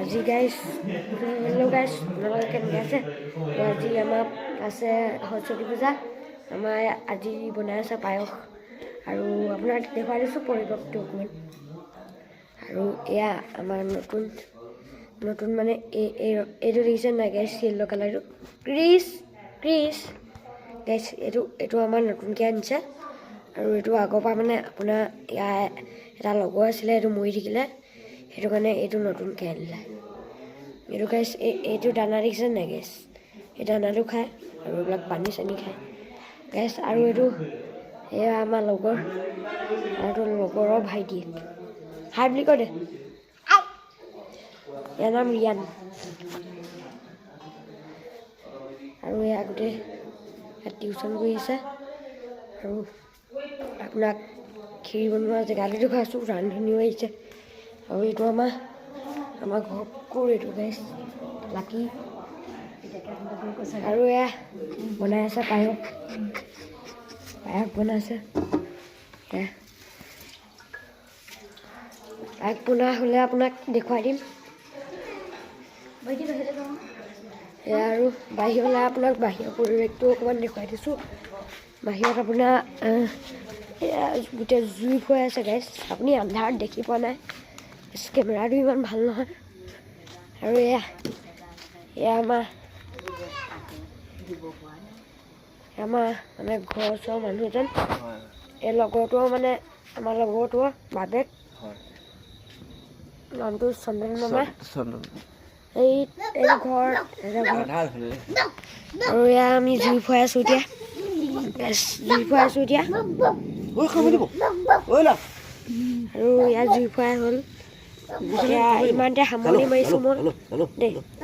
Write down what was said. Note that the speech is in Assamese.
আজি গাইজ হেল্ল' গাইজ আপোনালোকে কেনেকৈ আছে আজি আমাৰ আছে সৰস্বতী পূজা আমাৰ আজি বনাই আছে পায়স আৰু আপোনাক দেখুৱাই দিছোঁ পৰিৱেশটো অকণমান আৰু এয়া আমাৰ নতুন মানে এইটো দেখিছে নাই গাইজ য়েল্ল' কালাৰটো ক্ৰিছ গাইজ এইটো আমাৰ নতুনকৈ আনিছে আৰু এইটো আগৰ পৰা মানে আপোনাৰ ইয়াৰ এটা লগৰ আছিলে এইটো মৰি থাকিলে সেইটো কাৰণে এইটো নতুনকৈ আনিলে এইটো গাইজ এইটো দানা দেখিছে নাই গাইজ এই দানাটো খায় আৰু এইবিলাক পানী চানী খায় গাইজ আৰু এইটো এয়া আমাৰ লগৰ আৰু লগৰৰ ভাইটি হাই বুলি কৈ দে ইয়াৰ নাম ৰিয়ান আৰু এয়া গোটেই টিউশ্যন কৰি আছে আৰু আপোনাক খীৰ বনোৱা জেগাটো দেখুৱাইছোঁ ৰান্ধনিও আহিছে আৰু এইটো আমাৰ ঘৰ এইটো গাইজ লাকি আৰু এয়া বনাই আছে পায়স বনাইছে পায়স বনোৱা হ'লে আপোনাক দেখুৱাই দিম এয়া আৰু বাহিৰলৈ আপোনাক বাহিৰৰ পৰিৱেশটো অকণমান দেখুৱাই দিছোঁ বাহিৰত আপোনাৰ এয়া গোটেই জুই হৈ আছে গাইজ আপুনি আন্ধাৰত দেখি পোৱা নাই কেমেৰাটো ইমান ভাল নহয় আৰু এয়া আমাৰ মানে ঘৰৰ ওচৰৰ মানুহ এজন এই লগৰটোও মানে আমাৰ লগৰটোৰ বাবেক নামটো চন্দন মামা এই ঘৰ আৰু এয়া আমি জুই ফুৱাই আছোঁ এতিয়া আৰু ইয়াত জুই ফুৱাই হ'ল এতিয়া ইমানতে সামৰণি মাৰিছোঁ মই দেই।